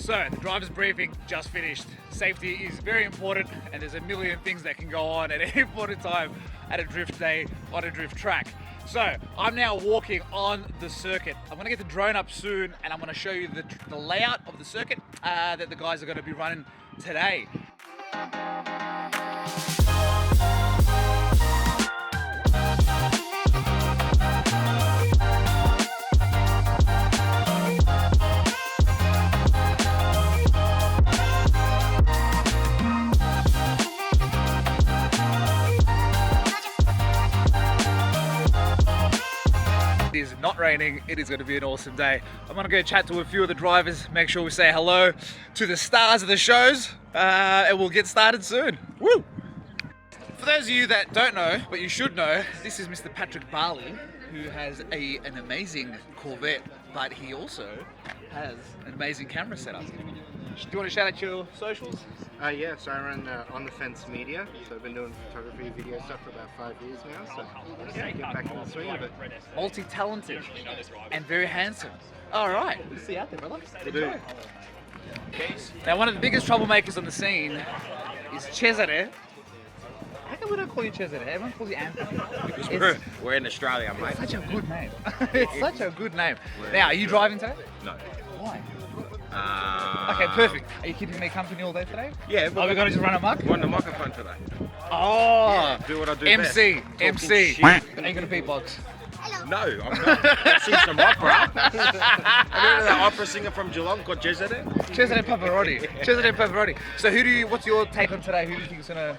So, the driver's briefing just finished. Safety is very important and there's a million things that can go on at any point in time at a drift day on a drift track. So, I'm now walking on the circuit. I'm gonna get the drone up soon and I'm gonna show you the layout of the circuit that the guys are gonna be running today. It is not raining, it is going to be an awesome day. I'm going to go chat to a few of the drivers, make sure we say hello to the stars of the shows, and we'll get started soon. Woo! For those of you that don't know, but you should know, this is Mr. Patrick Barley, who has an amazing Corvette, but he also has an amazing camera setup. Do you want to shout out your socials? Yeah, so I run On The Fence Media, so I've been doing photography, video stuff for about 5 years now, so I'm just get back in the swing of it. Multi-talented and very handsome. All right, we'll see you out there, brother. Enjoy. Now, one of the biggest troublemakers on the scene is Cesare. How come we don't call you Cesare? Everyone calls you Anthony. Because we're in Australia, mate. It's such a good name. It's such a good name. Now, are you driving today? No. Why? Okay, perfect. Are you keeping me company all day today? Yeah. Are we going to just run amok? We're on the microphone today. Oh! Yeah, do what I do MC. best. Are you going to beatbox? No, I'm not. I sing some opera. I remember that opera singer from Geelong called Cesare. Cesare Pavarotti. Cesare Pavarotti. So what's your take on today? Who do you think is going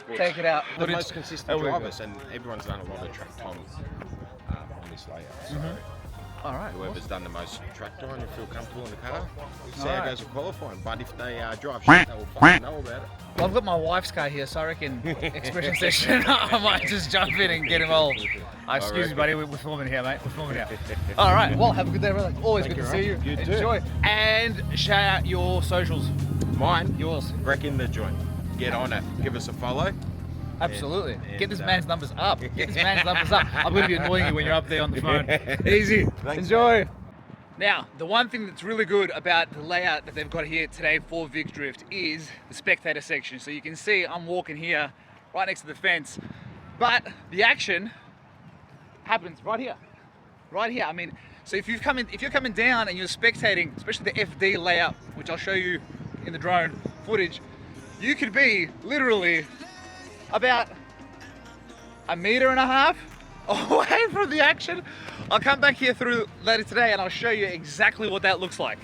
to take it out? The most consistent drivers, and everyone's done a lot of track time on this layout. So All right. whoever's done the most track time and feel comfortable in the car, we'll see how Alright. it goes with qualifying. But if they drive shit, they will fucking know about it. Well, I've got my wife's car here, so I reckon expression session, I might just jump in and get him all. Excuse me, buddy, we're filming here, mate. We're filming here. All right, well, have a good day, brother. Always good to see you. You too. Enjoy. And shout out your socials. Mine, Yours. Wreck in the Joint. Get on it. Give us a follow. Absolutely. And, Get this man's numbers up. Get this man's numbers up. I'm going to be annoying you when you're up there on the phone. Easy. Thanks, Enjoy. Now, the one thing that's really good about the layout that they've got here today for Vic Drift is the spectator section. So you can see I'm walking here right next to the fence, but the action happens right here. Right here. I mean, so if you're coming down and you're spectating, especially the FD layout, which I'll show you in the drone footage, you could be literally about 1.5 meters away from the action. I'll come back here through later today and I'll show you exactly what that looks like.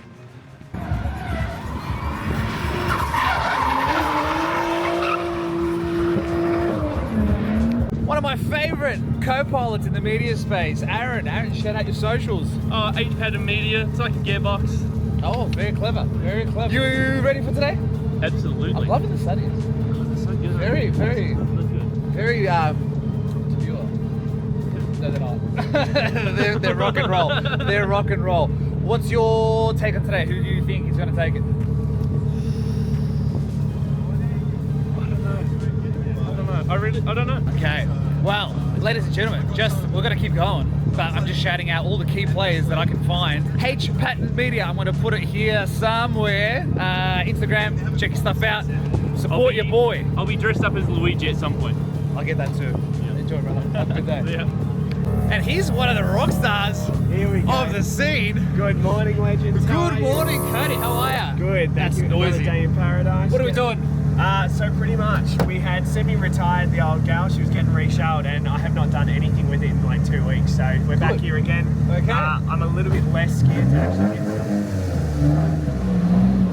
One of my favorite co-pilots in the media space, Aaron. Aaron, shout out your socials. 8-pedal media, it's like a gearbox. Oh, very clever, very clever. You ready for today? Absolutely. I'm loving the studies. It's so good. Very, very, Look good. very secure. No, they're not. they're rock and roll. They're rock and roll. What's your take on today? Who do you think is going to take it? I don't know. Okay. Well, ladies and gentlemen, we're going to keep going, but I'm just shouting out all the key players that I can find. H Patent Media. I'm going to put it here somewhere. Instagram. Check your stuff out. Support your boy. I'll be dressed up as Luigi at some point. I'll get that too. Yeah. Enjoy, brother. Have a good day. Yeah. And he's one of the rock stars Here we go. of the scene. Good morning, legends. How Good are you? morning, Cody. How are ya? Good. That's Thank you. noisy. Another day in paradise. What are we doing? So pretty much, we had semi-retired the old gal. She was getting reshelled, and I have not done anything with it in like 2 weeks. So we're back here again. Okay. I'm a little bit less scared to actually get.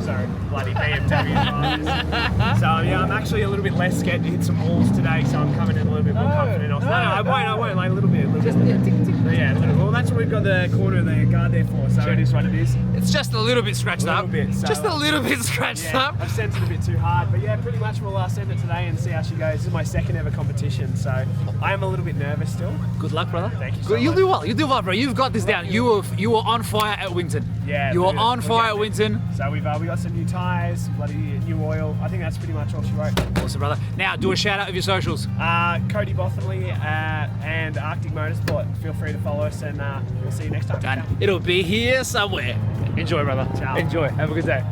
Sorry, bloody BMW drivers. So yeah, I'm actually a little bit less scared to hit some walls today. So I'm coming in a little bit more confident. No, I won't. Like a little bit. Just tick, tick. Yeah, a little. Well, that's what we've got the corner of the guard there for. So it is what it is. It's just a little bit scratched A little up. bit, so, Just a little bit scratched Yeah, up. I've sent it a bit too hard, but yeah, pretty much we'll send it today and see how she goes. This is my second ever competition, so I am a little bit nervous still. Good luck, brother. Thank you so Good. You'll much. do well. You'll do well, bro. You've got this down. You were on fire at Winton. Yeah, You were we're on fire at getting Winton. it. So we got some new tyres, bloody new oil. I think that's pretty much all she wrote. Awesome, brother. Now, do a shout out of your socials. Cody Bothamley and Arctic Motorsport. Feel free to follow us, and we'll see you next time. Done. It'll be here somewhere. Enjoy, brother. Ciao. Enjoy. Have a good day.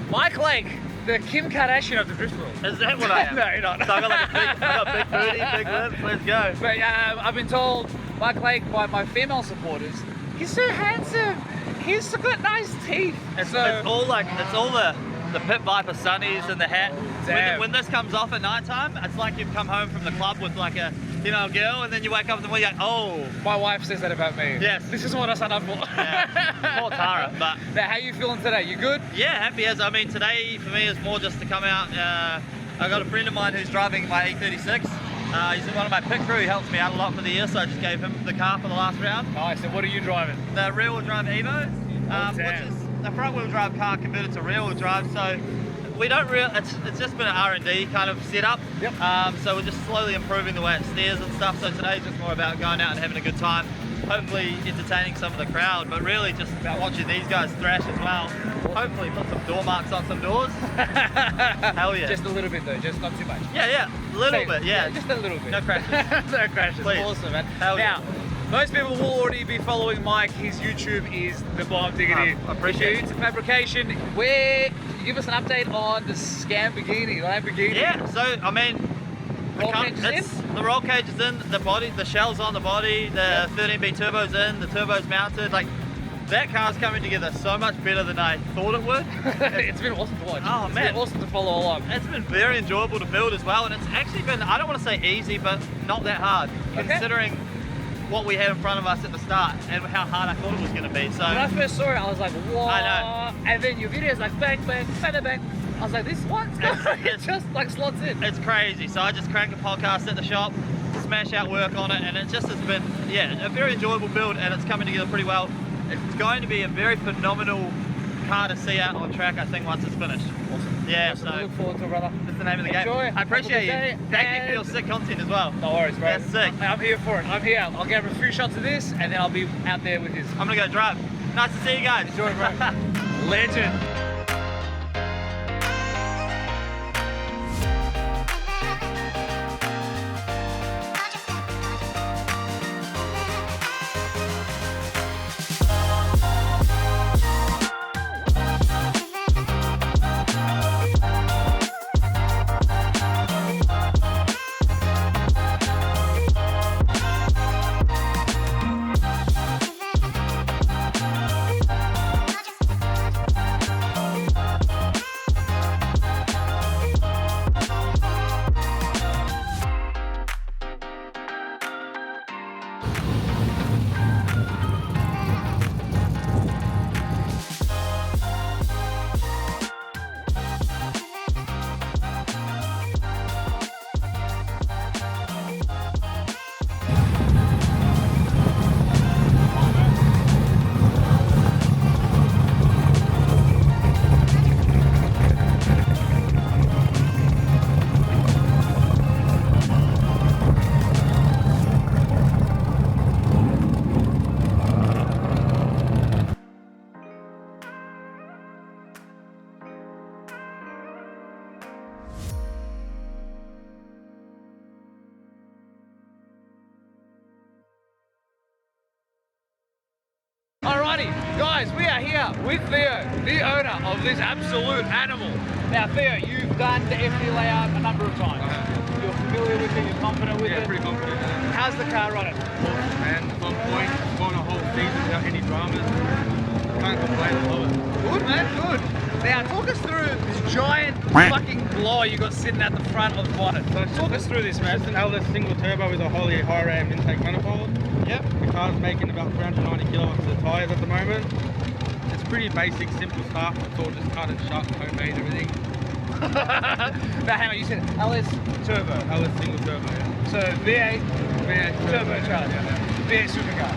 Mike Lake, the Kim Kardashian of the drift world. Is that what I am? No, you're not. So I got like I got big booty, big lips, let's go. But I've been told Mike Lake by my female supporters, he's so handsome. He's got nice teeth. It's all the Pit Viper sunnies and the hat. Damn. When this comes off at night time, it's like you've come home from the club with like a girl, and then you wake up in the morning, you're like, oh. My wife says that about me. Yes. This is what I signed up for. Yeah. Poor Tara, but Now, how you feeling today? You good? yeah, happy as. I mean, today for me is more just to come out. I got a friend of mine who's driving my E36. He's in one of my pit crew. He helps me out a lot for the year, so I just gave him the car for the last round. Nice. And what are you driving? The rear-wheel drive Evo, which damn. is a front-wheel drive car converted to rear-wheel drive. So we don't it's just been an R&D kind of setup. Yep. So we're just slowly improving the way it steers and stuff. So today's just more about going out and having a good time, hopefully entertaining some of the crowd, but really just about watching these guys thrash as well. Hopefully put some door marks on some doors. Hell yeah. Just a little bit though, just not too much. Yeah, a little bit, yeah. Just a little bit. No crashes. No crashes. Please. Awesome, man. Hell now, yeah. most people will already be following Mike. His YouTube is The Bomb Diggity. I appreciate Dudes Fabrication. Where can you give us an update on the Lamborghini? Yeah, so I mean, Roll cage is the roll cage is in, the body, the shell's on the body, the 13B turbo's in, the turbo's mounted. Like, that car's coming together so much better than I thought it would. It's been awesome to watch. Oh, It's man. been awesome to follow along. It's been very enjoyable to build as well, and it's actually been, I don't want to say easy, but not that hard, Okay. considering what we had in front of us at the start and how hard I thought it was going to be. So When I first saw it, I was like, what? I know. And then your video's like, bang, bang, bang, bang. I was like, this one's it just like slots in. it's crazy. So I just cranked a podcast at the shop, smash out work on it, and it just has been, yeah, a very enjoyable build, and it's coming together pretty well. It's going to be a very phenomenal car to see out on track, I think, once it's finished. Awesome. Yeah, Awesome. so I look forward to it, brother. that's the name of the Enjoy. game. I appreciate you. Have a good day, Thank you for your and- sick content as well. No worries, bro. That's sick. I'm here for it. I'm here. I'll get a few shots of this, and then I'll be out there with his. I'm gonna go drive. Nice to see you guys. Enjoy, bro. Legend. Alrighty, guys, we are here with Theo, the owner of this absolute animal. Now, Theo, you've done the FD layout a number of times. You're familiar with it, you're confident with it. Yeah, pretty confident. How's the car running? And it's on point, gone a whole season without any dramas. Can't complain, I love it. Good, man, good. Now, talk us through this giant fucking blower you got sitting at the front of the bonnet. So talk us through this, man. It's an LS single turbo with a Holley high ram intake manifold. Yep. The car's making about 390 kilowatts of tyres at the moment. It's pretty basic, simple stuff. It's all just cut and shut, homemade, everything. Now, hang on, you said LS turbo. LS single turbo, yeah. So V8 V8 turbocharged. V8 supercar.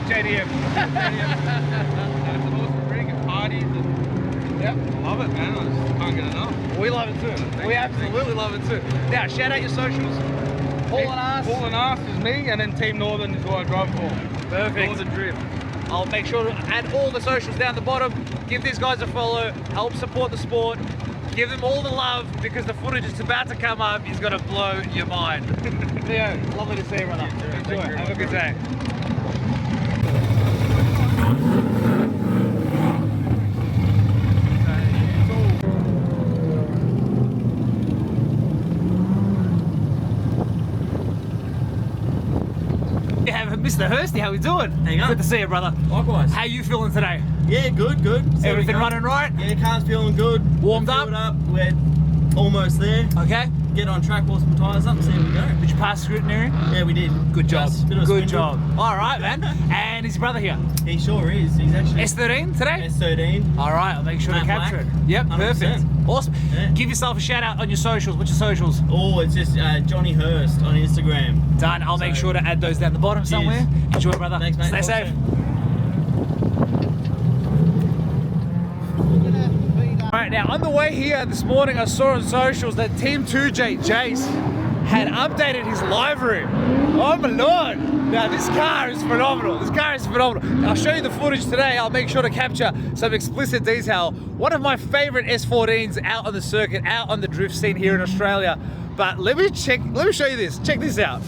JDM. And it's an awesome rig at parties and Yep. I love it, man. I just can't get enough. We love it too. We absolutely love it too. Now, shout out your socials. Paul and Us. Paul and Us is me, and then Team Northern is what I drive for. Perfect. Northern Drift. I'll make sure to add all the socials down the bottom. Give these guys a follow. Help support the sport. Give them all the love because the footage that's about to come up is going to blow your mind. Theo, lovely to see you, brother. Enjoy. Have a good day. Mr. Hursty, how we doing? How you going? Good to see you, brother. Likewise. How you feeling today? Yeah, good. So Everything running right? Yeah, car's feeling good. Warmed We're up. We're almost there. Okay. Get on track, wall some tyres up, and see how we go. Did you pass scrutiny? Yeah, we did. Good job. Just a bit of a Good swindle. job. All right, man. And is your brother here? He sure is. He's actually S13 today? S13. All right, I'll make sure to Matte capture black. it. Yep, 100%. perfect. Awesome. Yeah. Give yourself a shout out on your socials. What's your socials? Oh, it's just Johnny Hurst on Instagram. Done. I'll make sure to add those down the bottom somewhere. Enjoy, brother. Thanks, mate. Stay safe. Alright, now on the way here this morning I saw on socials that Team 2J, Jace, had updated his livery. Oh my lord! Now this car is phenomenal. This car is phenomenal. I'll show you the footage today. I'll make sure to capture some explicit detail. One of my favorite S14s out on the circuit, out on the drift scene here in Australia. But let me show you this. Check this out.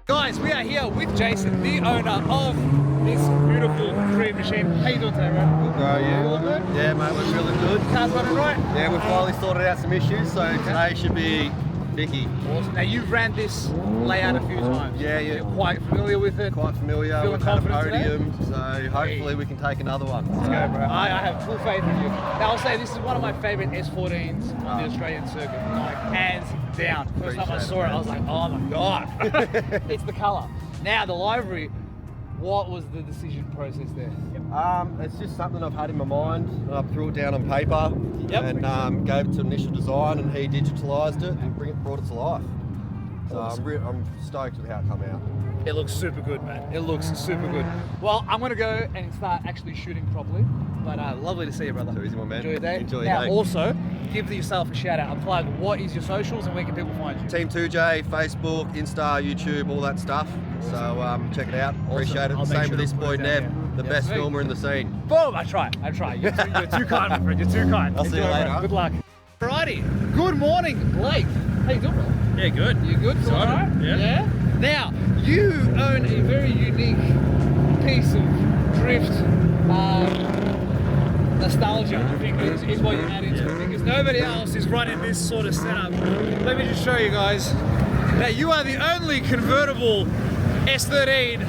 Guys, we are here with Jason, the owner of this beautiful dream machine. How you doing today, bro? Good, how are you? Feeling good? Yeah, mate, we're really good. Car's running right? Yeah, we've finally sorted out some issues, so today should be Vicky. Awesome. Now you've ran this layout a few times. Yeah. You're quite familiar with it. Quite familiar. Feeling We've had a confident today? podium, so hopefully we can take another one. Let's go, bro. I have full faith in you. Now I'll say this is one of my favorite S14s on the Australian circuit. Like, hands down. First time I saw it, I was like, oh my god. It's the colour. Now the livery, what was the decision process there? It's just something I've had in my mind. I threw it down on paper and gave it to initial design, and he digitalised it and brought it to life. So I'm stoked with how it come out. It looks super good, man. It looks super good. Well, I'm gonna go and start actually shooting properly. But lovely to see you, brother. Too easy, my man. Enjoy your day. Enjoy your now, day. also, give yourself a shout out and plug. What is your socials and where can people find you? Team 2J, Facebook, Insta, YouTube, all that stuff. So check it out. Appreciate it. I'll make Same sure with to this put boy it down Neb, here. the best sweet. filmer in the scene. Boom! I try. You're too kind, my friend. You're too kind. I'll see you Enjoy, later. bro. Good luck. Alrighty. Good morning, Blake. How you doing, brother? Yeah, good. You good? Feeling all right? Yeah. Now, you own a very unique piece of drift nostalgia, I think is what you add into it, because nobody else is running this sort of setup. Let me just show you guys that you are the only convertible S13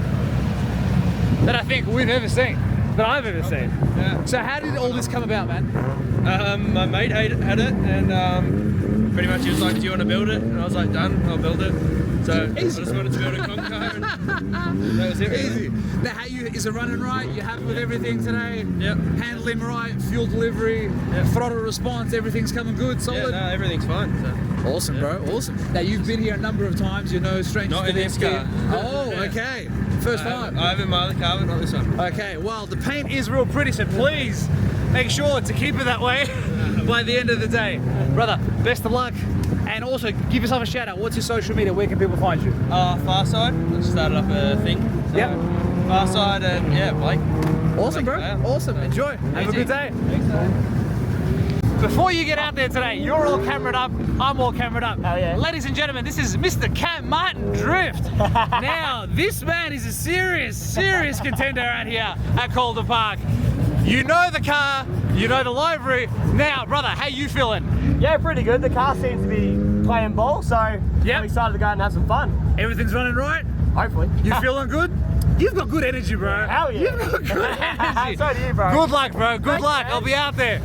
that I think we've ever seen, that I've ever seen. Yeah. So how did all this come about, man? My mate had it, and pretty much he was like, do you want to build it? And I was like, done, I'll build it. So I just wanted to build a conch car, and that was it. Easy. Now, is it running right? You happy with everything today? Yep. Handling right, fuel delivery, throttle response, everything's coming good, Yeah, solid? no, everything's fine. So. Awesome, bro, awesome. Now, you've been here a number of times, you're no stranger Not to in this ski. car. Oh, Yeah. okay. First time. I haven't my other car, but not this one. Okay, well, the paint is real pretty, so please make sure to keep it that way by the end of the day. Brother, best of luck. And also, give yourself a shout out. What's your social media? Where can people find you? Farside. I just started up a thing. So Yep. Farside and yeah, Blake. Awesome, bro. Yeah. Awesome. Enjoy. Have a Easy. good day. Thanks, mate. Before you get out there today, you're all camered up, I'm all camered up. Oh, yeah. Ladies and gentlemen, this is Mr. Cam Martin Drift. Now, this man is a serious contender out here at Calder Park. You know the car, you know the livery. Now, brother, how you feeling? Yeah, pretty good. The car seems to be playing ball, so I'm excited to go out and have some fun. Everything's running right? Hopefully. You feeling good? You've got good energy, bro. Hell yeah. You've got good energy. So do you, bro. Good luck, bro. Good Thanks, luck. man. I'll be out there.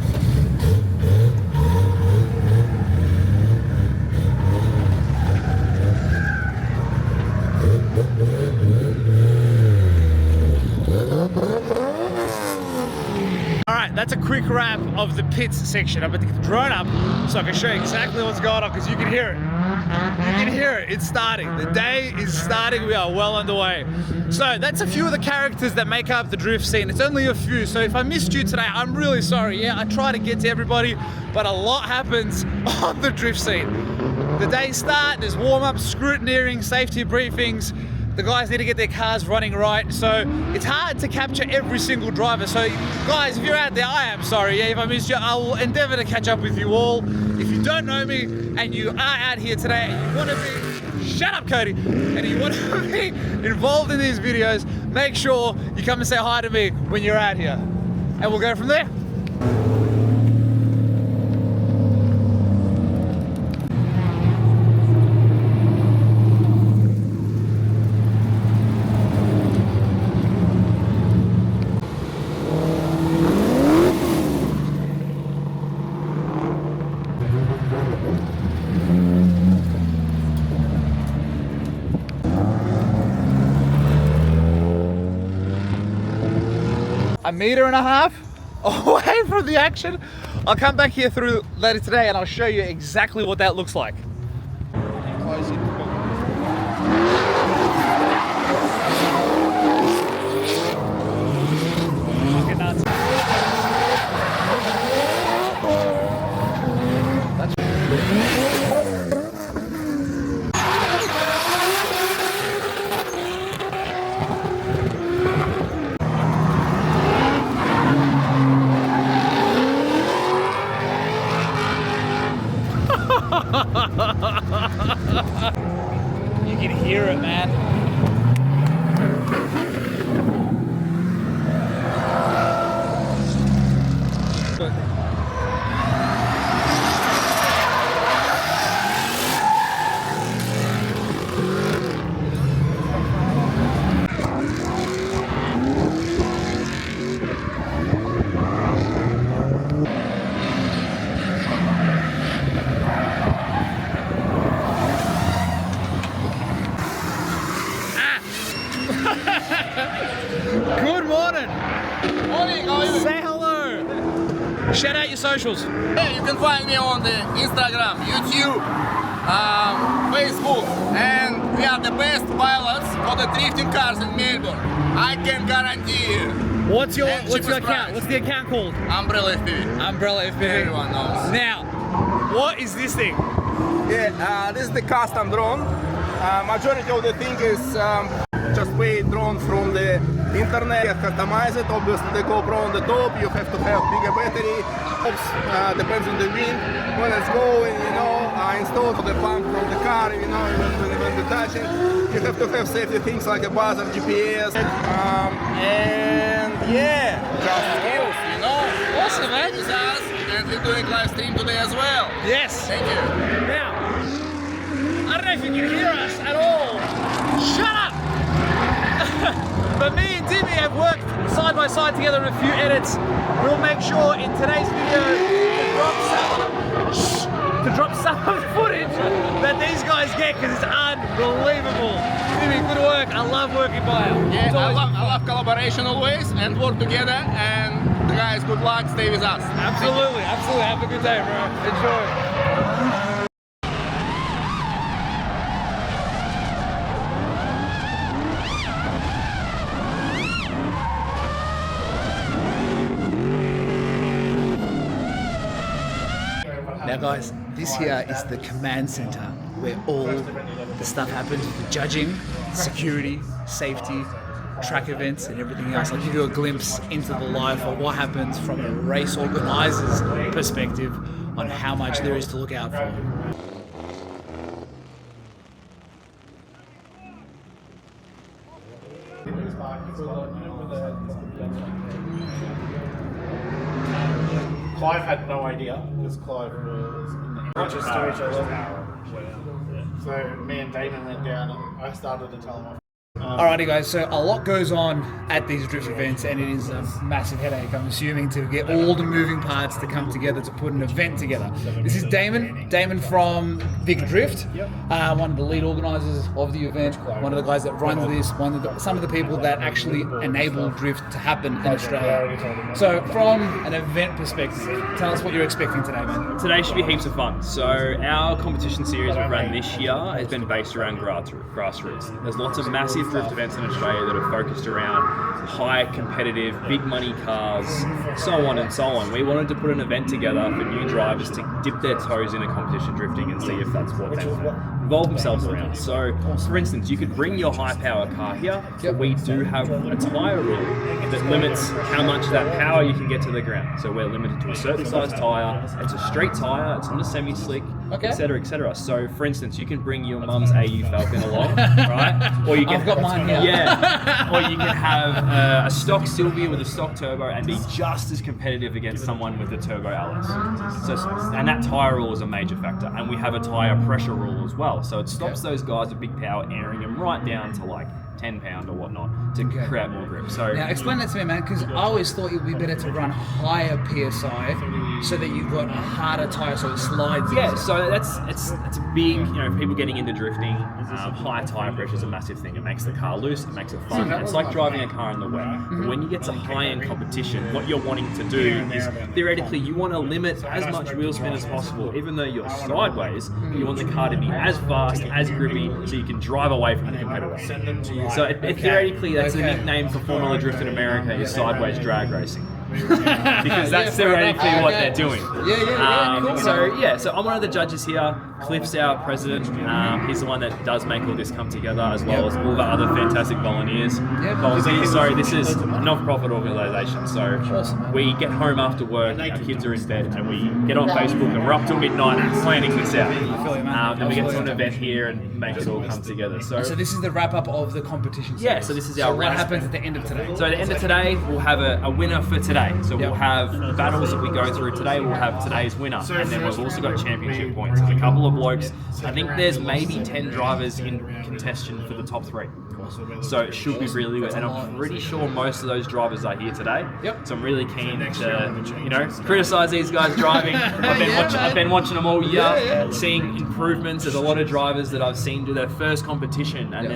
Alright, that's a quick wrap of the pits section. I'm going to get the drone up so I can show you exactly what's going on, because you can hear it. You can hear it. It's starting. The day is starting. We are well underway. So that's a few of the characters that make up the drift scene. It's only a few, so if I missed you today, I'm really sorry. Yeah, I try to get to everybody, but a lot happens on the drift scene. The days start, there's warm-ups, scrutineering, safety briefings. The guys need to get their cars running right, so it's hard to capture every single driver. So guys, if you're out there, I am sorry. Yeah, if I missed you, I will endeavor to catch up with you all. If you don't know me and you are out here today and you want to be, shut up Cody, and you want to be involved in these videos, make sure you come and say hi to me when you're out here, and we'll go from there. A meter and a half away from the action. I'll come back here through later today and I'll show you exactly what that looks like. You can hear it, man. Good morning. Morning, how are you? Say hello. Shout out your socials. Hey, you can find me on the Instagram, YouTube, Facebook, and we are the best pilots for the drifting cars in Melbourne. I can guarantee you. What's your And account? cheapest price. What's the account called? Umbrella FPV. Umbrella FPV. Everyone knows. Now, what is this thing? Yeah, this is the custom drone. Majority of the thing is just buy drone from the internet, customize it. Obviously the GoPro on the top, you have to have bigger battery. Depends on the wind. When it's going, you know, install the pump from the car, you know, when you touch it. You have to have safety things like a buzzer, GPS, and yeah, just skills, you know. Awesome, man. With us, and we're doing live stream today as well. Yes. Thank you. Now, I don't know if you can hear us at all. Shut up! But me and Dimmy have worked side by side together in a few edits. We'll make sure in today's video to drop some of the footage that these guys get, because it's unbelievable. Dimmy, good work. I love working by you. Yeah, I love collaboration always and work together. And guys, good luck. Stay with us. Absolutely, absolutely. Have a good day, bro. Enjoy. Now guys, this here is the command center where all the stuff happens, the judging, security, safety, track events and everything else. I'll give you a glimpse into the life of what happens from a race organizer's perspective on how much there is to look out for. Clive had no idea because Clive was in the just to each other. So me and Damon went down and I started to tell him off Alrighty guys, so a lot goes on at these drift events and it is a massive headache, I'm assuming, to get all the moving parts to come together to put an event together. This is Damon from Vic Drift, one of the lead organisers of the event, one of the guys that runs this, some of the people that actually enable drift to happen in Australia. So from an event perspective, tell us what you're expecting today, man. Today should be heaps of fun. So our competition series we've run this year has been based around grassroots. There's lots of massive drift events in Australia that are focused around high competitive, big money cars, so on and so on. We wanted to put an event together for new drivers to dip their toes into competition drifting and see if that's what they want to involve themselves around. So, for instance, you could bring your high power car here, but we do have a tyre rule that limits how much of that power you can get to the ground. So we're limited to a certain size tyre, it's a straight tyre, it's not a semi-slick, etc, etc. So, for instance, you can bring your mum's AU Falcon along, right? Or you can, I've got mine here. Yeah. Or you can have a stock Sylvia with a stock turbo and be just as competitive against someone with a turbo LS. So, and that tyre rule is a major factor. And we have a tyre pressure rule as well. So it stops those guys with big power airing them right down to like 10 pound or whatnot to create more grip. So now explain that to me, man, because I always thought it would be better to run higher PSI so that you've got a harder tyre so it slides. Yeah, so it's a big, you know, people getting into drifting, high tyre pressure is a massive thing. It makes the car loose, it makes it fun. It's like driving a car in the wet. But when you get to high-end competition, what you're wanting to do is, theoretically, you want to limit as much wheel spin as possible. Even though you're sideways, you want the car to be as fast, as grippy, so you can drive away from the competitor. So theoretically, that's the nickname for Formula Drift in America is sideways drag racing. Because that's theoretically what they're doing. Cool. So I'm one of the judges here. Cliff's our president. He's the one that does make all this come together, as well as all the other fantastic volunteers. Sorry, this is a not-for-profit organisation. So we get home after work, our kids are in bed, and we get on Facebook and we're up till midnight planning this out. Then we get to an event here and make it all come together. So this is the wrap-up of the competition series. Yeah, so this is our what happens at the end of today? So at the end of today, we'll have a winner for today. So we'll have the battles that we go through today, we'll have today's winner. And then we've also got championship points. There's a couple of blokes. I think there's maybe 10 drivers in contention for the top 3. So it should be really good. And I'm pretty sure most of those drivers are here today. So I'm really keen to, criticise these guys driving. I've been watching them all year, seeing improvements. There's a lot of drivers that I've seen do their first competition, and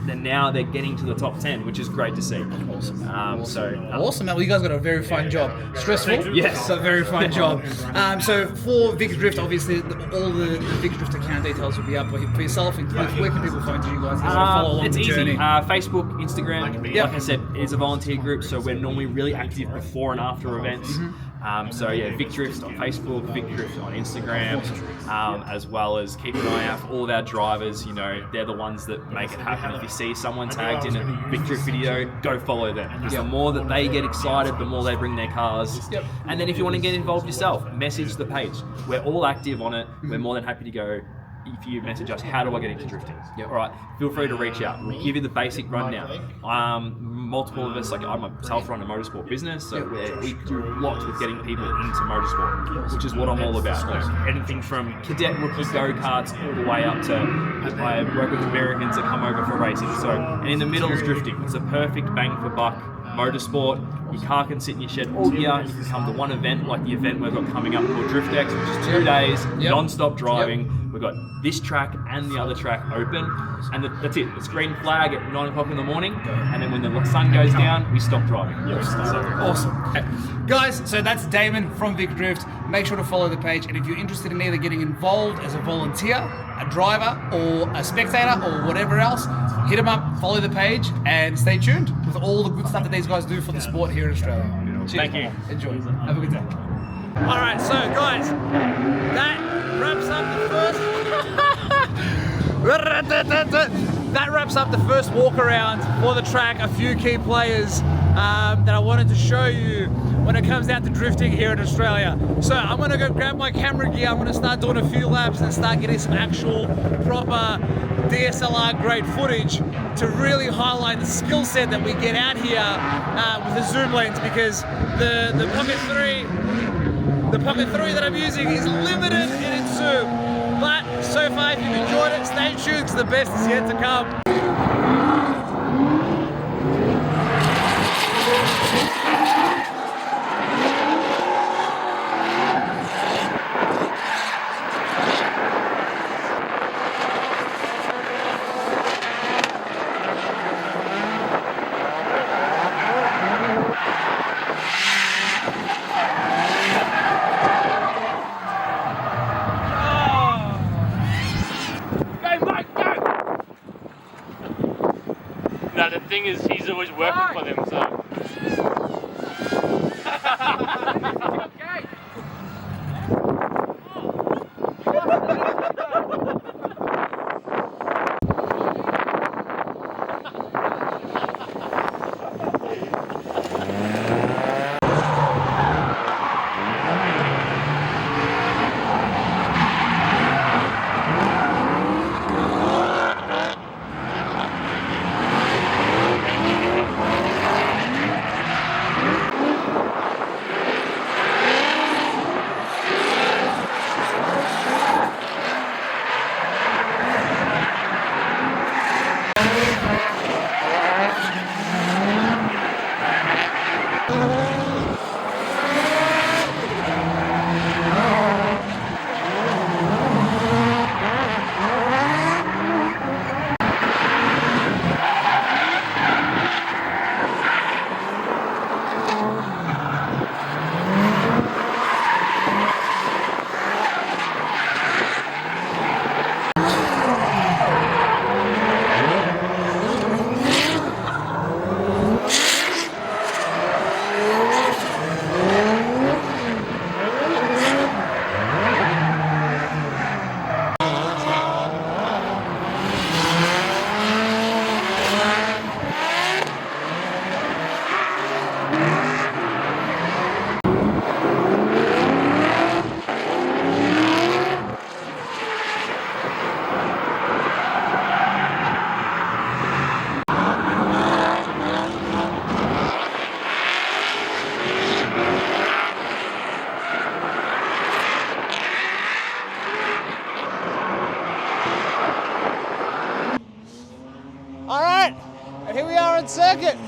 then now they're getting to the top 10, which is great to see. Awesome, man. Well, you guys got a very fun job. Stressful? Yes. A very fun job. So for Vic Drift, obviously, all the Vic Drift account details will be up for yourself and Cliff. Where can people find you guys? Follow along it's the easy. journey. Facebook, Instagram. Like I said, it's a volunteer group, so we're normally really active before and after events. Vic Drift on Facebook, Vic Drift on Instagram, as well as keep an eye out for all of our drivers. You know, they're the ones that make it happen. If you see someone tagged in a Vic Drift video, go follow them. Because the more that they get excited, the more they bring their cars. And then if you want to get involved yourself, message the page. We're all active on it. We're more than happy to go. If you message us, how do I get into drifting? All right, feel free to reach out. We'll give you the basic rundown. Multiple of us, like I myself, run a motorsport business, so we do lots with getting people into motorsport, which is what I'm all about. Anything from cadet rookie go-karts all the way up to I work with Americans that come over for racing. And in the middle is drifting. It's a perfect bang for buck motorsport. Your car can sit in your shed all year. You can come to one event, like the event we've got coming up called DriftX, which is 2 days, non-stop driving. We've got this track and the other track open, and that's it. It's green flag at 9 o'clock in the morning, and then when the sun goes down, we stop driving. Awesome. Okay. Guys, so that's Damon from Vic Drift. Make sure to follow the page, and if you're interested in either getting involved as a volunteer, a driver, or a spectator, or whatever else, hit them up, follow the page, and stay tuned with all the good stuff that these guys do for the sport here in Australia. Cheers. Thank you. Enjoy. Have a good day. All right, so guys, that wraps up the first. That wraps up the first walk around for the track. A few key players that I wanted to show you when it comes down to drifting here in Australia. So I'm gonna go grab my camera gear. I'm gonna start doing a few laps and start getting some actual proper DSLR grade footage to really highlight the skill set that we get out here with the zoom lens, because the Pocket 3 that I'm using is limited in its zoom. But so far, if you've enjoyed it, stay tuned because the best is yet to come. enough of them, so. Alright, and here we are on circuit.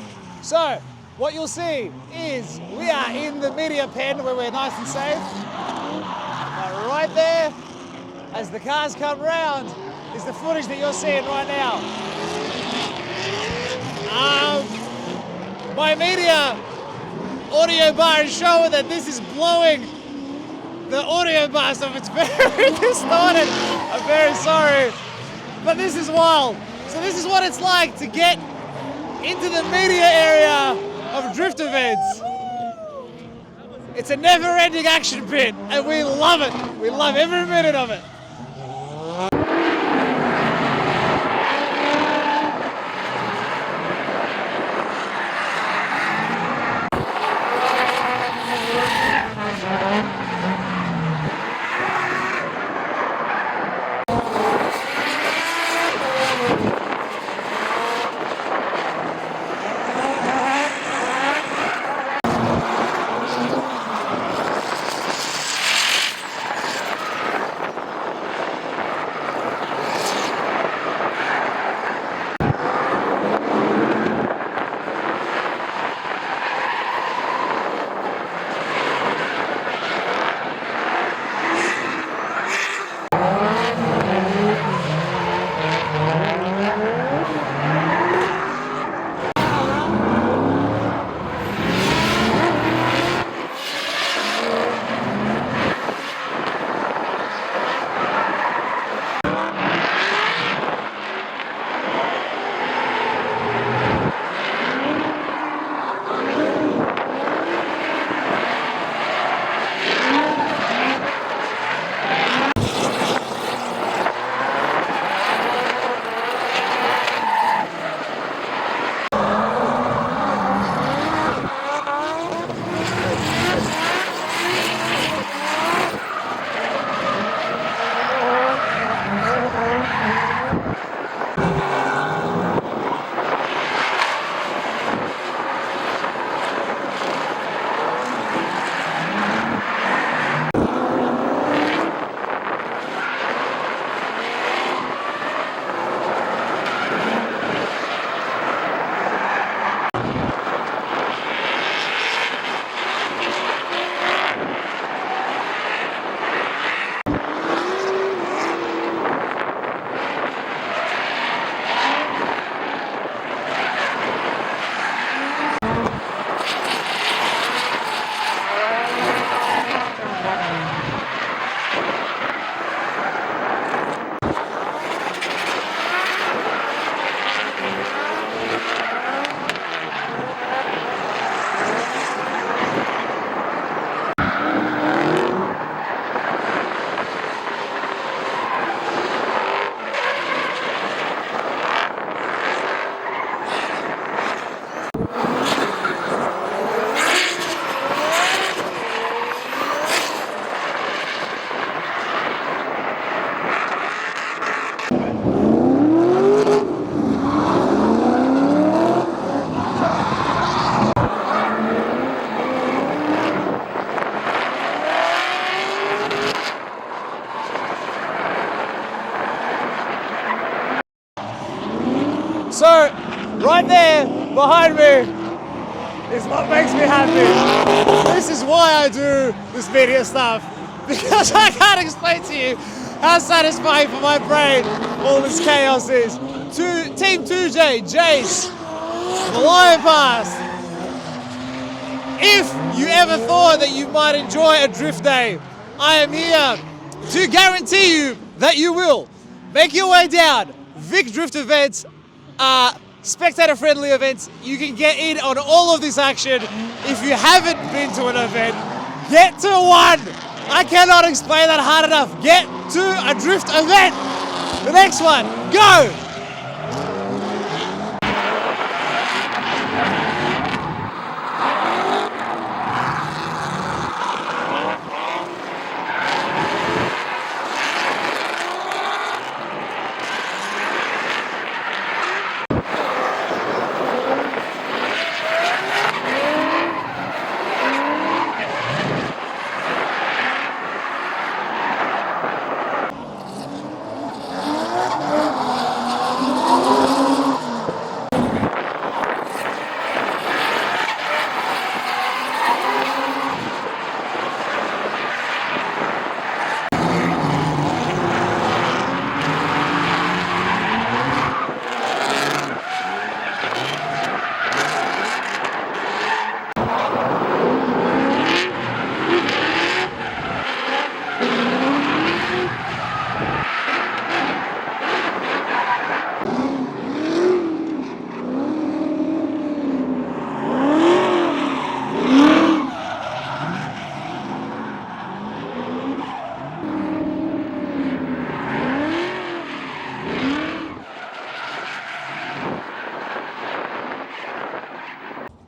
So, what you'll see is we are in the media pen where we're nice and safe. But right there, as the cars come round, is the footage that you're seeing right now. My media audio bar is showing that this is blowing the audio bar, so if it's very distorted, I'm very sorry. But this is wild. So this is what it's like to get into the media area of drift events. It's a never-ending action pit, and we love it. We love every minute of it. behind me is what makes me happy. This is why I do this media stuff, because I can't explain to you how satisfying for my brain all this chaos is. Team 2J, Jace, the Lion Pass. If you ever thought that you might enjoy a drift day, I am here to guarantee you that you will. Make your way down. Vic Drift events are spectator-friendly events. You can get in on all of this action. If you haven't been to an event, get to one. I cannot explain that hard enough. Get to a drift event. The next one, go.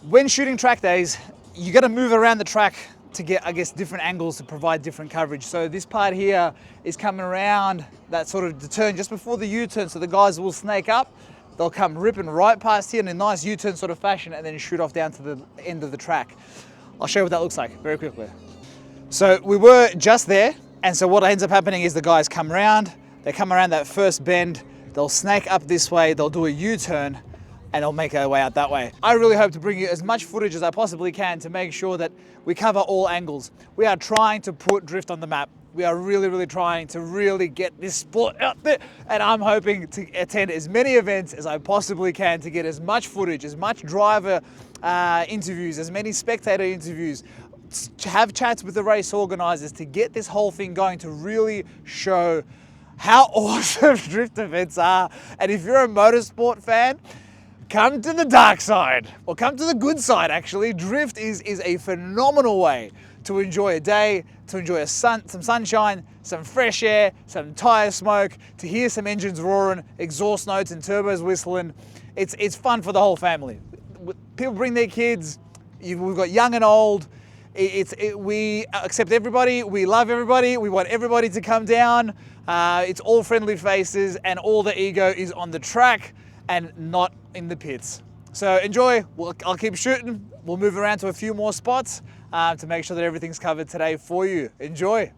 When shooting track days, you got to move around the track to get, I guess, different angles to provide different coverage. So this part here is coming around that sort of the turn just before the U-turn, so the guys will snake up. They'll come ripping right past here in a nice U-turn sort of fashion and then shoot off down to the end of the track. I'll show you what that looks like very quickly. So we were just there, and so what ends up happening is the guys come around, they come around that first bend, they'll snake up this way, they'll do a U-turn, and they'll make their way out that way. I really hope to bring you as much footage as I possibly can to make sure that we cover all angles. We are trying to put drift on the map. We are really trying to really get this sport out there, and I'm hoping to attend as many events as I possibly can to get as much footage, as much driver interviews, as many spectator interviews, to have chats with the race organizers, to get this whole thing going, to really show how awesome drift events are. And if you're a motorsport fan, come to the dark side, or come to the good side actually. Drift is a phenomenal way to enjoy a day, to enjoy some sunshine, some fresh air, some tire smoke, to hear some engines roaring, exhaust notes and turbos whistling. It's fun for the whole family. People bring their kids, we've got young and old. We accept everybody, we love everybody, we want everybody to come down. It's all friendly faces and all the ego is on the track and not in the pits. So enjoy, I'll keep shooting. We'll move around to a few more spots to make sure that everything's covered today for you. Enjoy.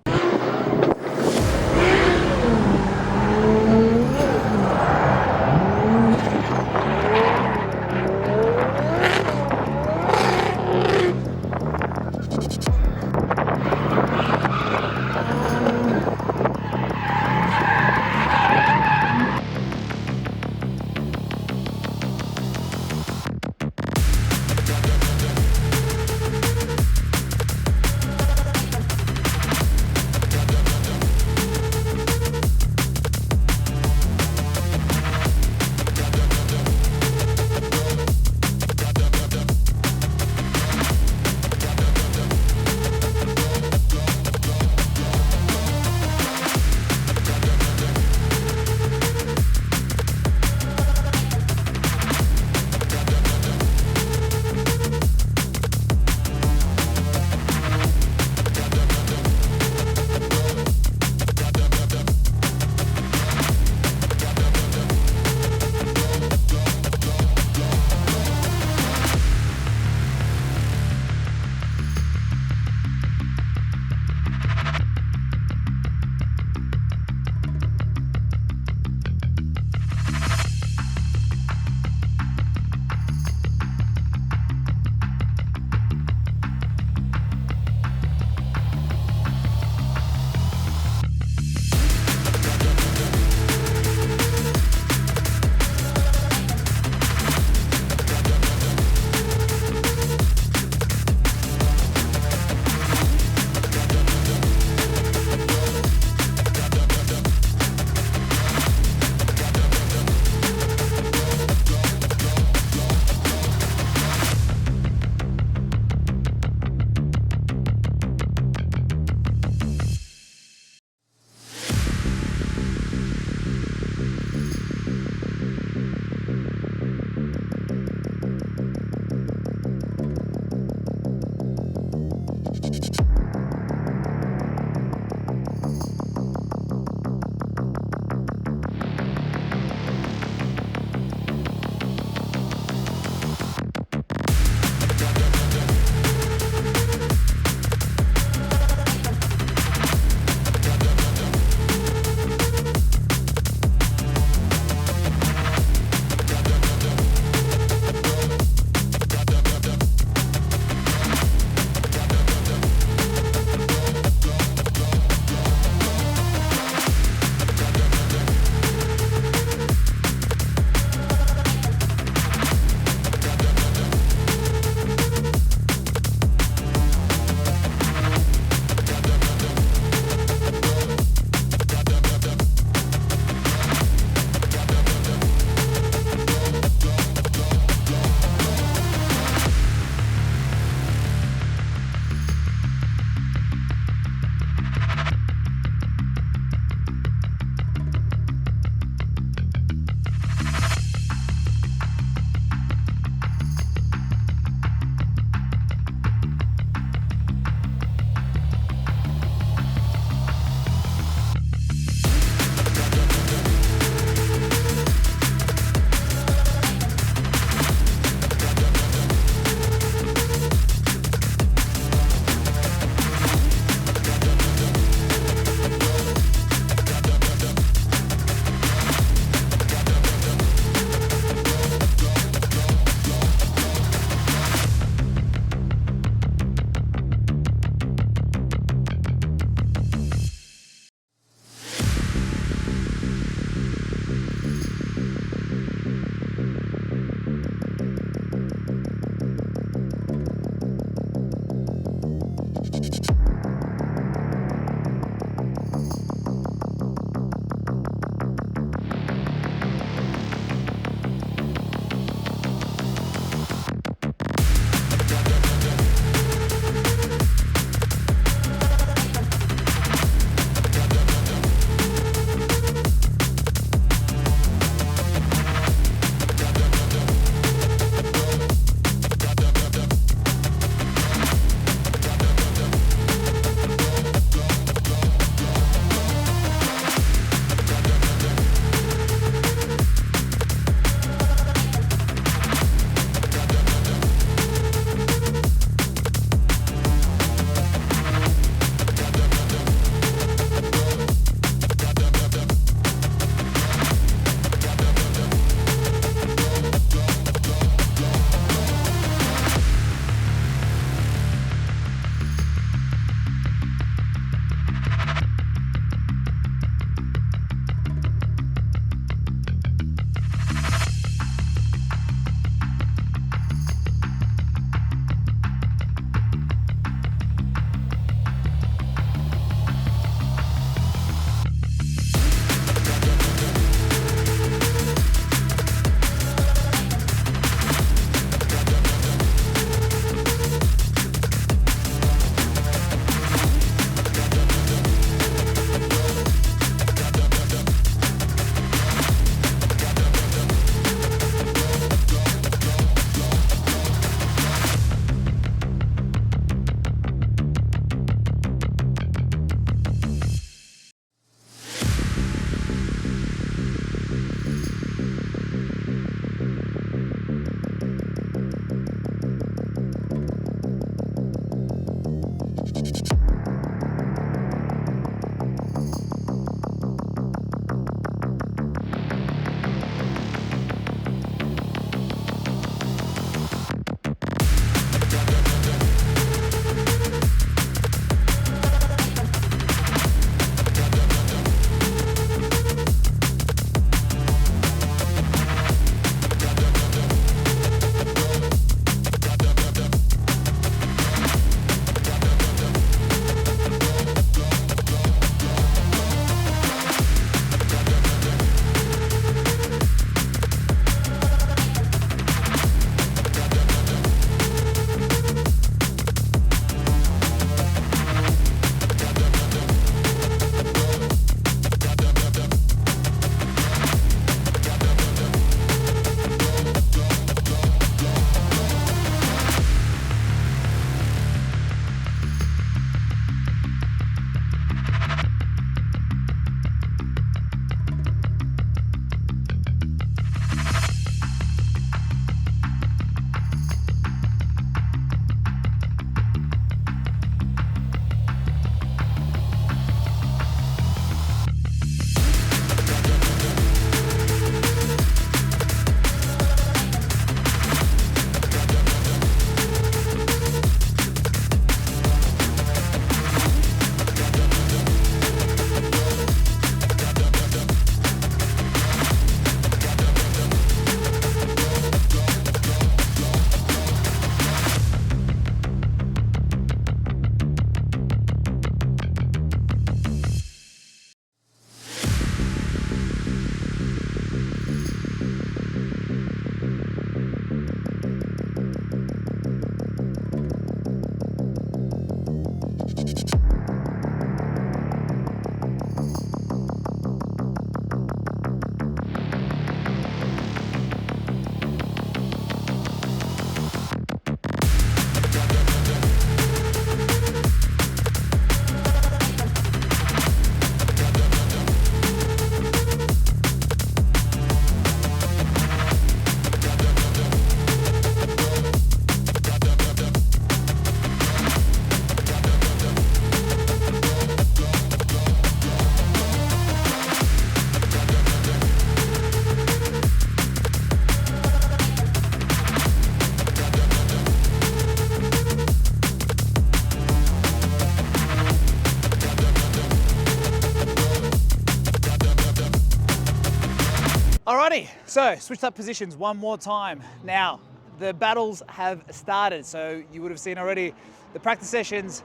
Alrighty, so switched up positions one more time. Now, the battles have started, so you would have seen already the practice sessions,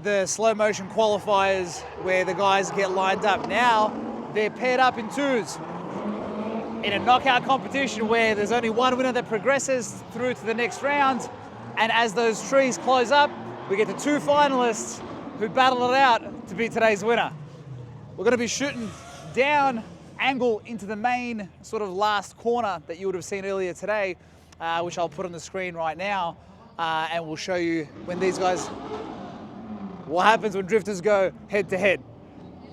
the slow motion qualifiers where the guys get lined up. Now, they're paired up in twos in a knockout competition where there's only one winner that progresses through to the next round. And as those trees close up, we get the two finalists who battle it out to be today's winner. We're going to be shooting down angle into the main sort of last corner that you would have seen earlier today, which I'll put on the screen right now, and we'll show you when these guys, what happens when drifters go head to head.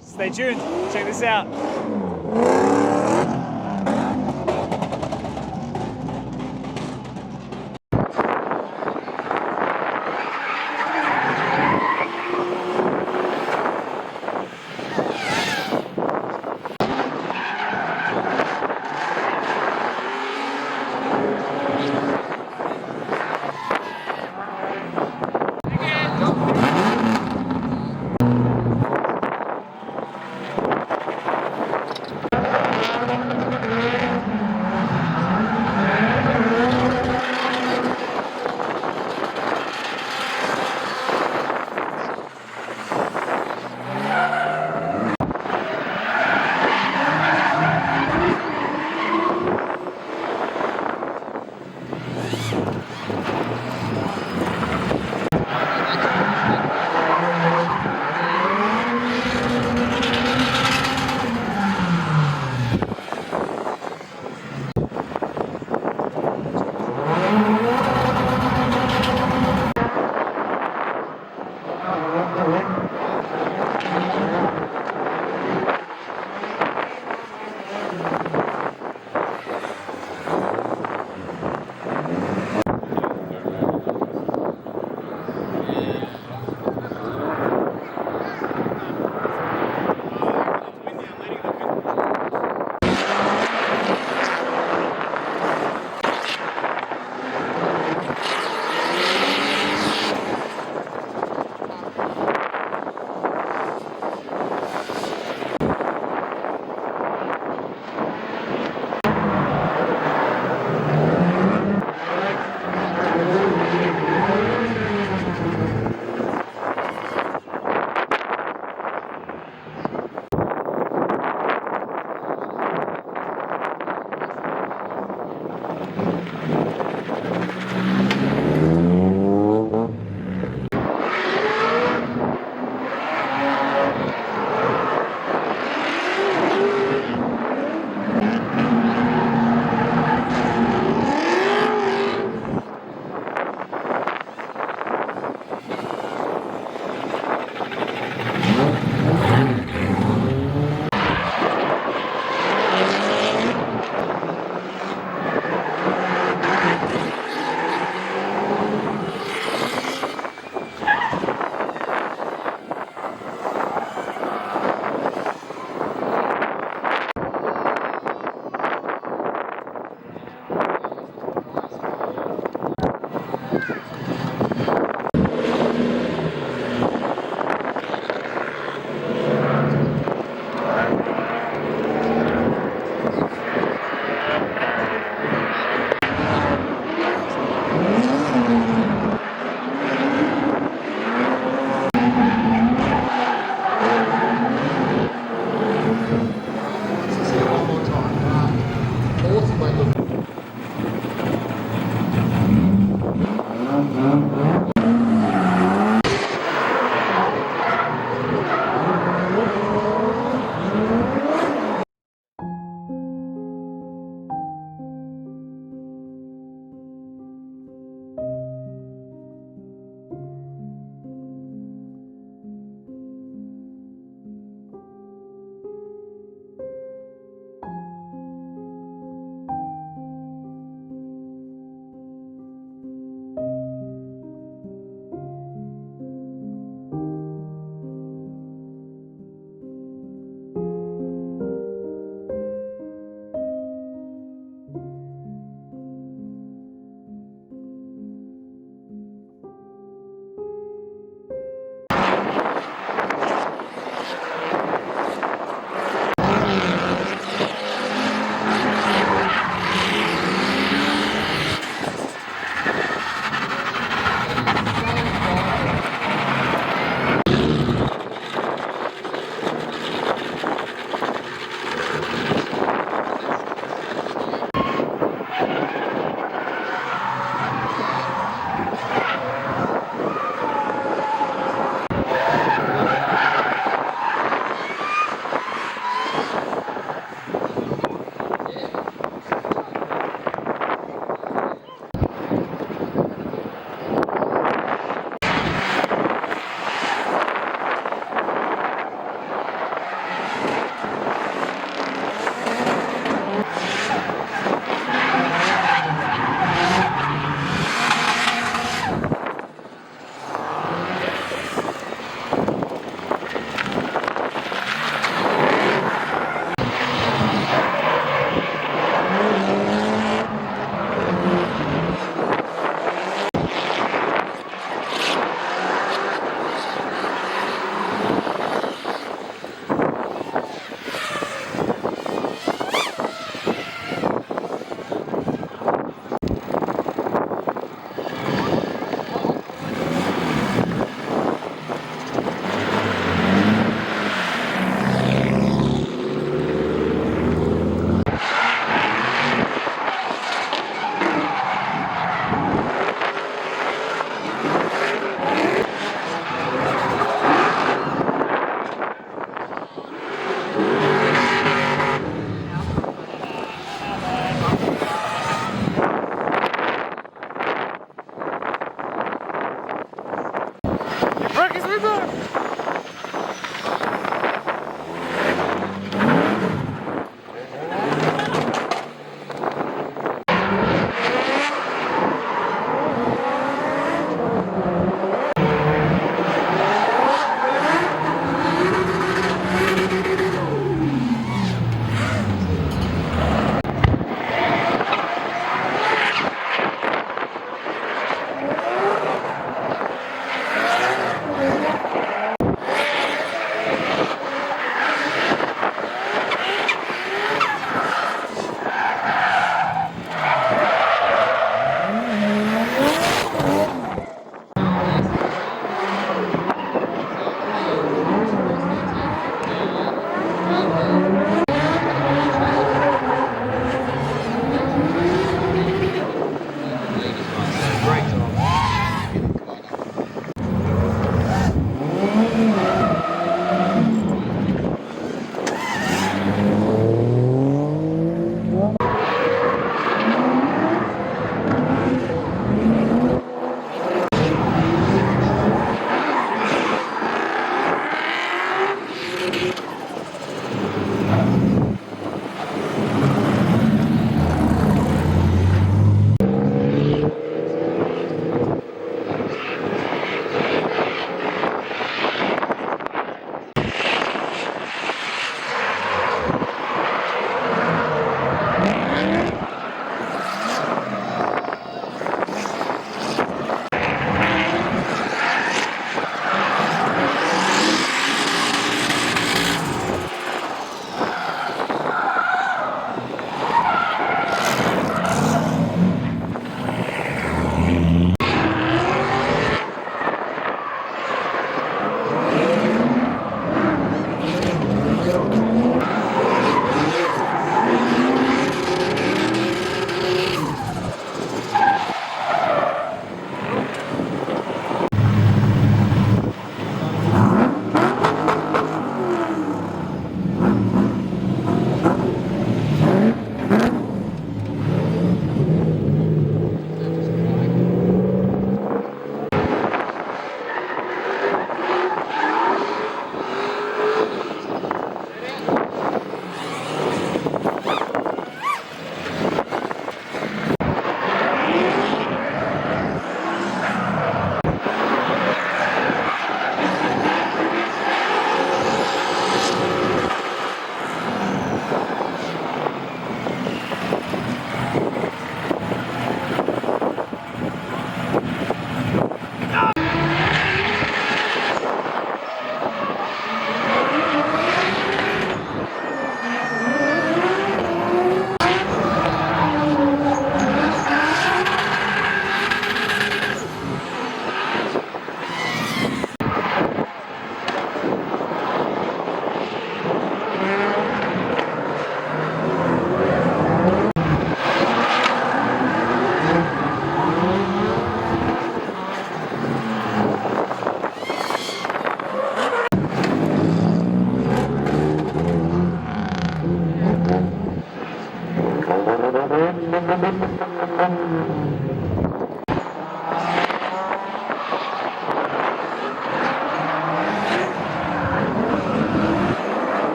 Stay tuned, check this out.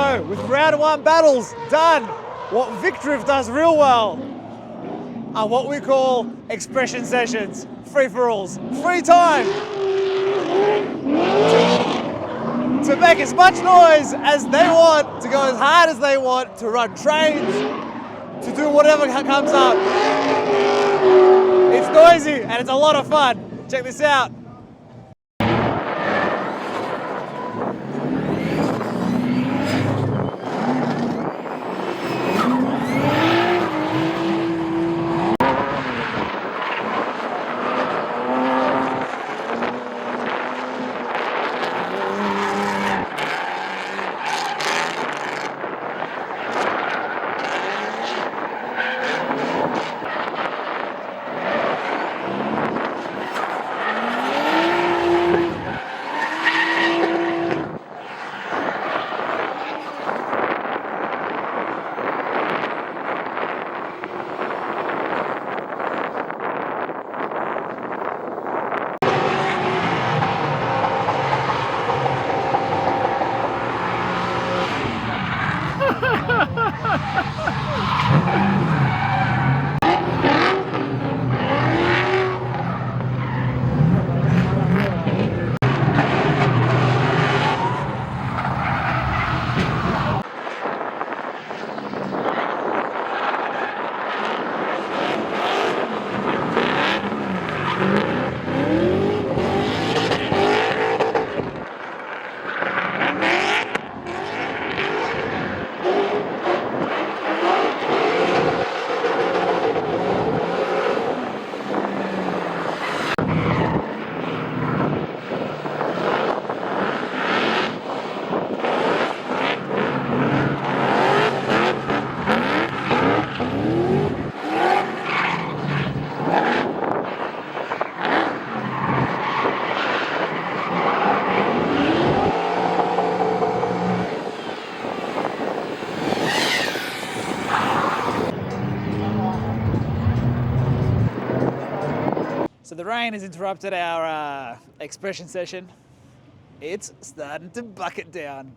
So, with round one battles done, what Vic Drift does real well are what we call expression sessions, free-for-alls, free time to make as much noise as they want, to go as hard as they want, to run trains, to do whatever comes up. It's noisy and it's a lot of fun. Check this out. So the rain has interrupted our expression session. It's starting to bucket down.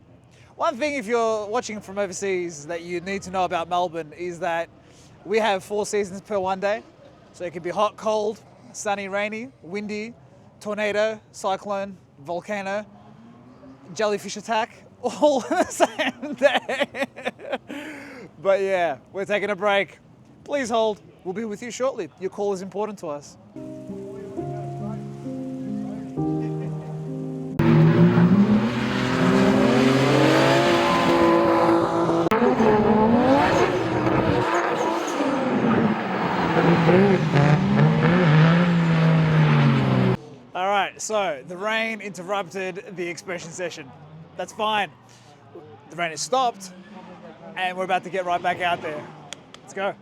One thing, if you're watching from overseas, that you need to know about Melbourne is that we have 4 seasons per one day. So it could be hot, cold, sunny, rainy, windy, tornado, cyclone, volcano, jellyfish attack, all the same day. But yeah, we're taking a break. Please hold. We'll be with you shortly. Your call is important to us. All right, so the rain interrupted the expression session. That's fine. The rain has stopped and we're about to get right back out there. Let's go.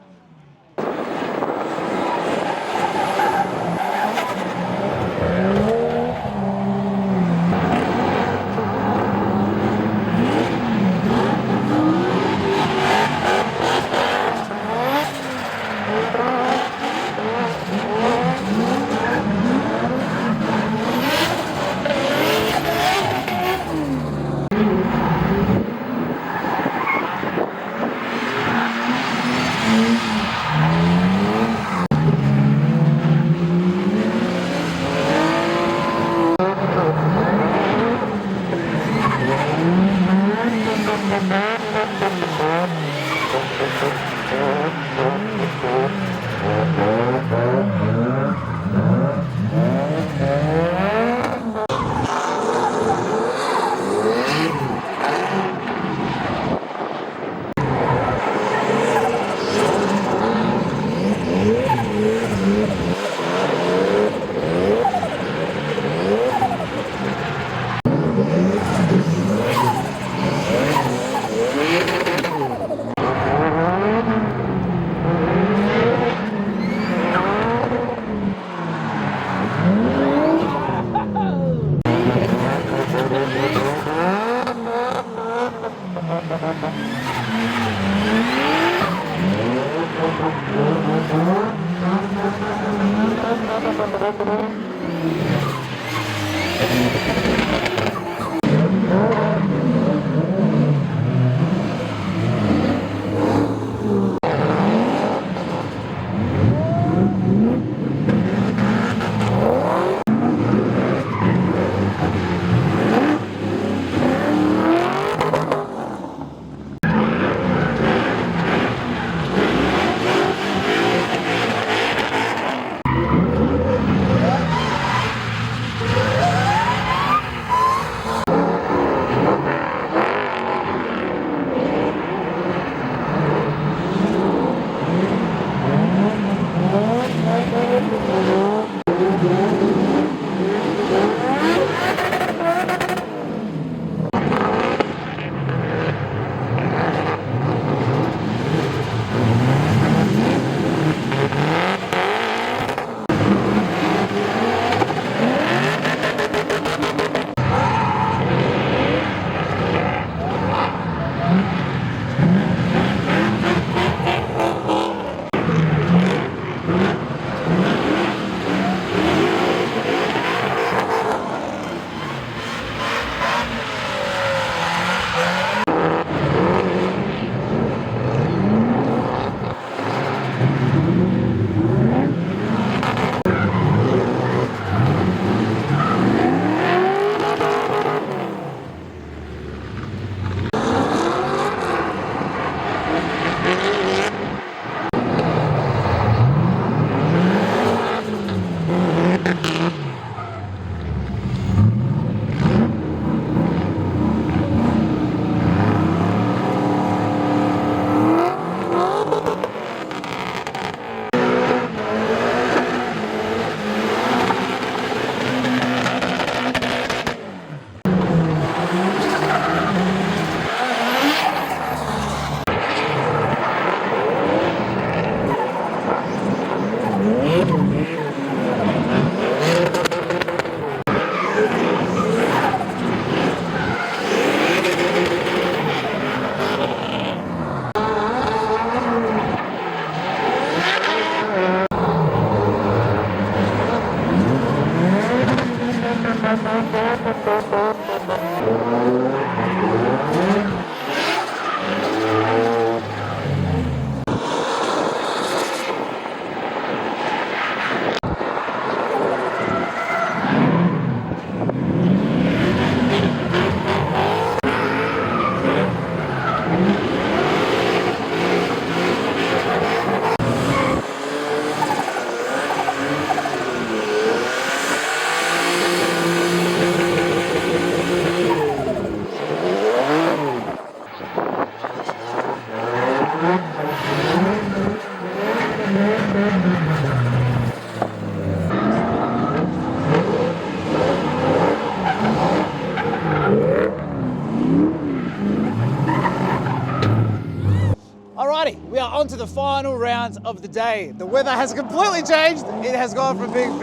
Alrighty, we are on to the final rounds of the day. The weather has completely changed. It has gone from being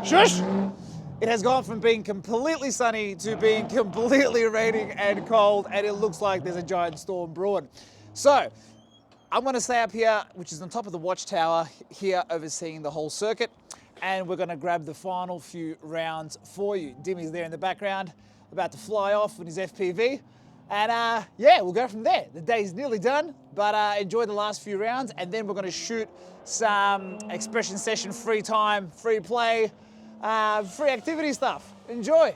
shush! It has gone from being completely sunny to being completely raining and cold, and it looks like there's a giant storm brewing. So, I'm gonna stay up here, which is on top of the watchtower here, overseeing the whole circuit, and we're gonna grab the final few rounds for you. Dimmy's there in the background, about to fly off with his FPV. And yeah, we'll go from there. The day's nearly done, but enjoy the last few rounds, and then we're gonna shoot some expression session, free time, free play, free activity stuff. Enjoy.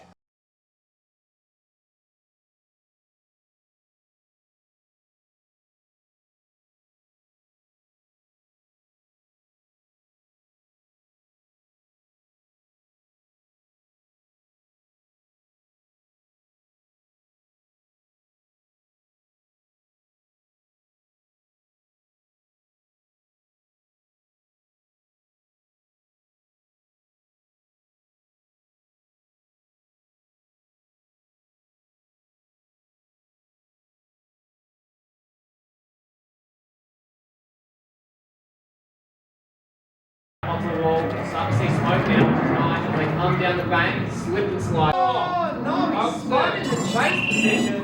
Onto the wall, start to see smoke now, which is nice, and they come down the bank, slip and slide. Oh no, he's spun in the chase position.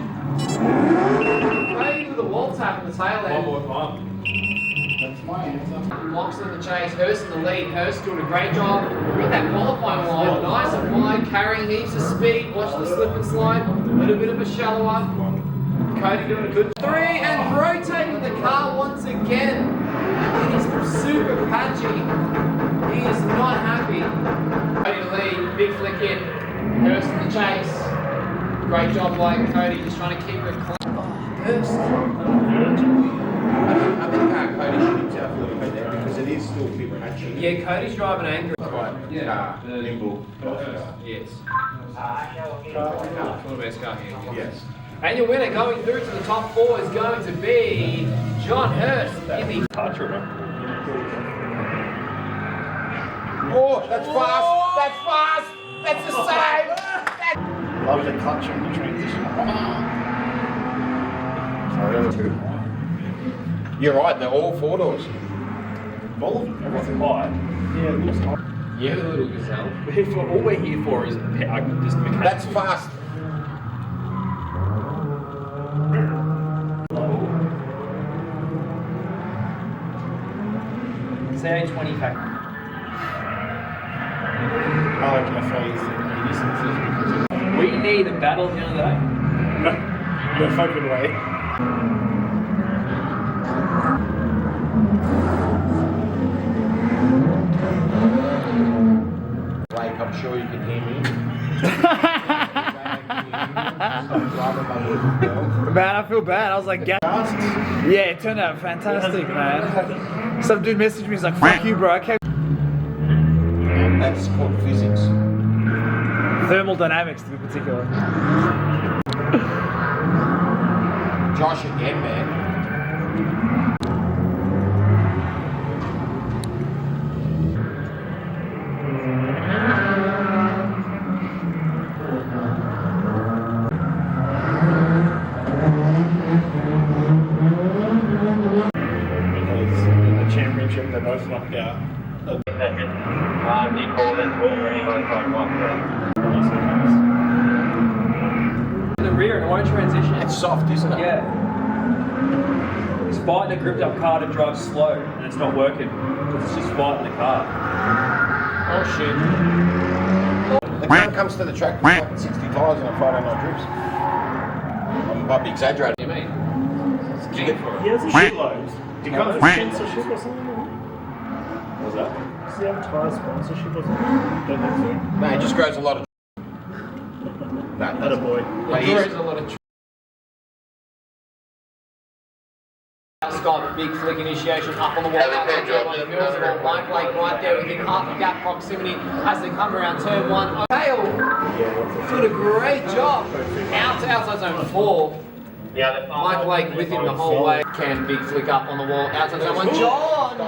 Cody with a wall tap in the tail end. One more time. That's my answer. Locks in the chase, Hurst in the lead. Hurst doing a great job with that qualifying line. Nice and wide, carrying heaps of speed. Watch the slip and slide. A little bit of a shallower. Cody doing a good 3 and rotating the car once again. It is super patchy. He is not happy. Cody to lead, big flick in. Hurst in the chase. Great job by Cody, just trying to keep it clean. Oh, Hurst. I think Cody should himself a little bit there because it is still a bit patchy. Yeah, Cody's driving angry. Yeah. Nimble. Yes. Yes. And your winner going through to the top 4 is going to be John Hurst in the Oh, that's fast! That's fast! That's the same! Love the clutch on the transition. You're right, they're all 4 doors. All of them. Everything high. Yeah, it looks high. Yeah, the little gazelle. All we're here for is just mechanics. That's fast. Say 20 factor. I like my phase. We need a battle at the end of the day. No fucking way. Blake, I'm sure you can hear me. Man, I feel bad. I was like, yeah, it turned out fantastic, man. Some dude messaged me, he's like, fuck you, bro. I came. That's called physics. Thermodynamics, to be particular. Josh again, man. Championship, they're both knocked out. The rear and auto transition. It's soft, isn't it? Yeah. It's fighting a gripped up car to drive slow, and it's not working because it's just fighting the car. Oh shit. The car comes to the track with fucking 60 tyres on a Friday night trips. I might be exaggerating. What do you mean? He has a shitload. Do you come for sponsorship or something? What's that? Does he have a tyre sponsorship or something? Don't think so. No, it just grows a lot of. That a boy. But There is a lot of. Scott, big flick initiation up on the wall. Outside turn 1, Mills are on Mike Blake right there within half of gap proximity as they come around turn 1. Dale doing a great job. Outside zone 4. Mike Lake with him the whole way. Cam, big flick up on the wall. Outside zone 1. John!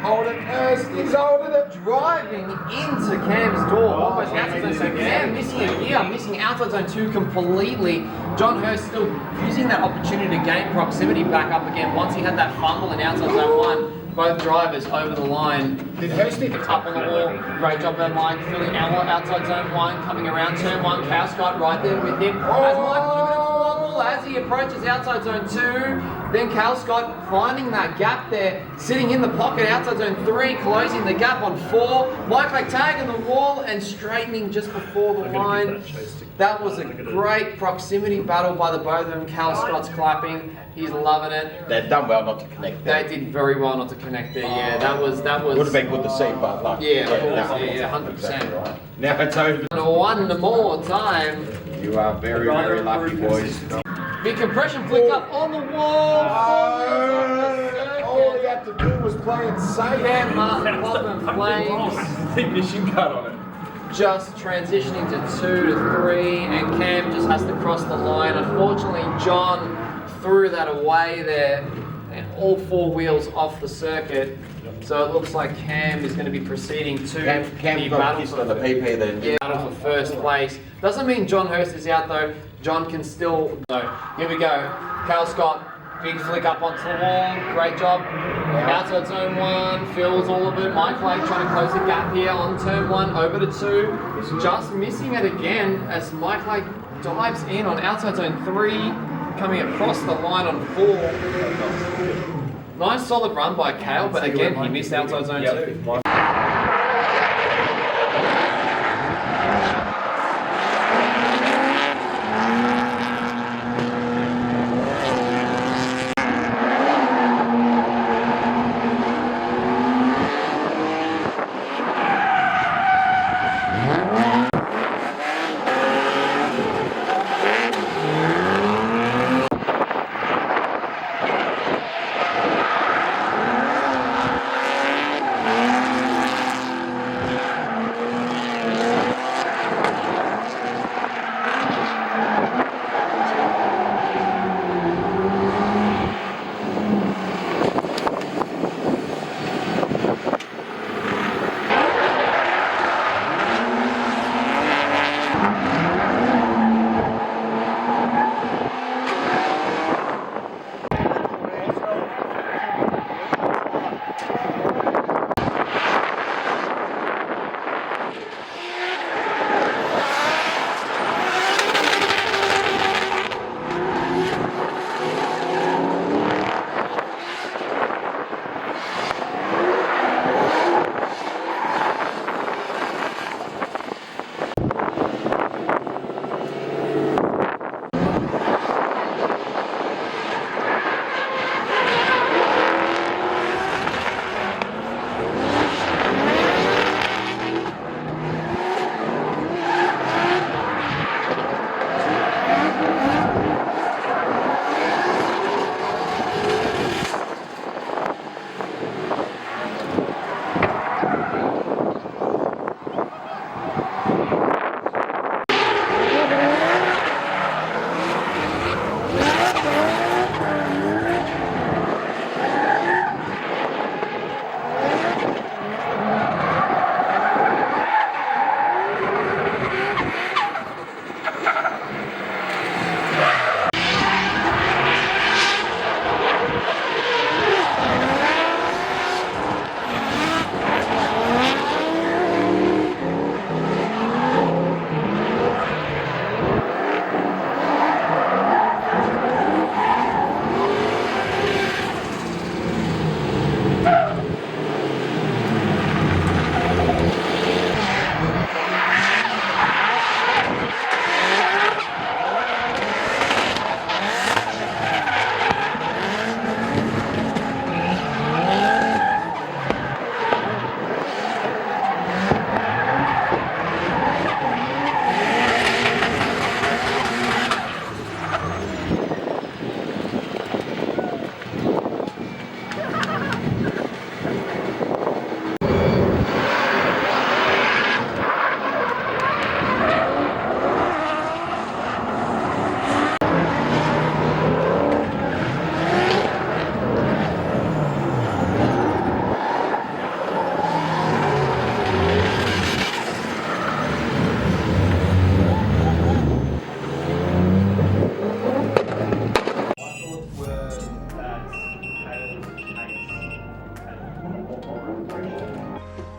Hold it first. He's holding it. Driving into Cam's door. Almost outside zone. So Cam missing it here. Missing outside zone 2 completely. John Hurst still using that opportunity to gain proximity back up again once he had that fumble in outside zone 1. Both drivers over the line. Did Hurst pick up on the wall? Great job there, Mike. Filling outside zone 1, coming around turn 1. Cal Scott right there with him. As Mike a little bit of a wobble as he approaches outside zone 2. Then Cal Scott finding that gap there, sitting in the pocket outside zone 3, closing the gap on 4. Mike like tagging the wall and straightening just before the line. That was a great proximity battle by the both of them. Cal Scott's clapping. He's loving it. They've done well not to connect there. They did very well not to connect there. Yeah, that was. Would have been good to see, but like, yeah, 100%. Exactly right. Now it's over. One more time. You are very, very lucky, boys. Big compression flick up on the wall. All he had to do was play it safe. Cam Martin popping flames. Ignition cut on it. Just transitioning to 2 to 3, and Cam just has to cross the line. Unfortunately, John threw that away there, and all 4 wheels off the circuit. So it looks like Cam is going to be proceeding to Cam got pissed on the PP then. Yeah, battle for first place. Doesn't mean John Hurst is out though. John can still. No. Here we go. Cal Scott. Big flick up onto the wall. Great job. Outside zone 1. Fills all of it. Mike Lake trying to close the gap here on turn 1 over to 2. Just missing it again as Mike Lake dives in on outside zone 3. Coming across the line on 4. Nice solid run by Cale, but again he missed outside zone 2.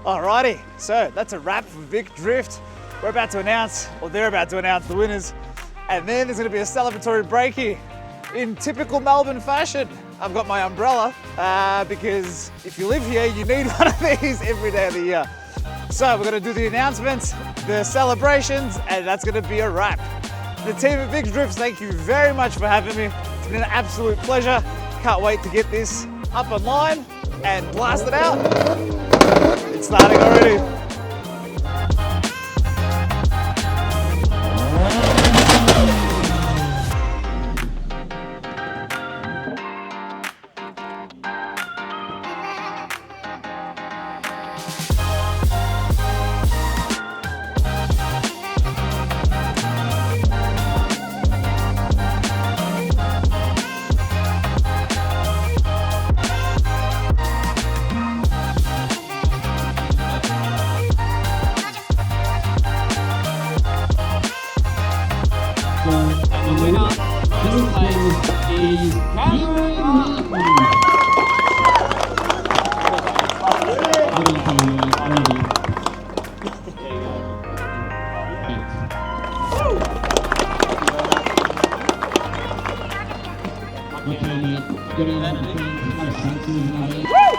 Alrighty, so that's a wrap for Vic Drift. We're about to announce, or they're about to announce the winners. And then there's gonna be a celebratory break here. In typical Melbourne fashion, I've got my umbrella because if you live here, you need one of these every day of the year. So we're gonna do the announcements, the celebrations, and that's gonna be a wrap. The team at Vic Drift, thank you very much for having me. It's been an absolute pleasure. Can't wait to get this up online and blast it out. It's starting already. The winner this place is Cameron. Woo!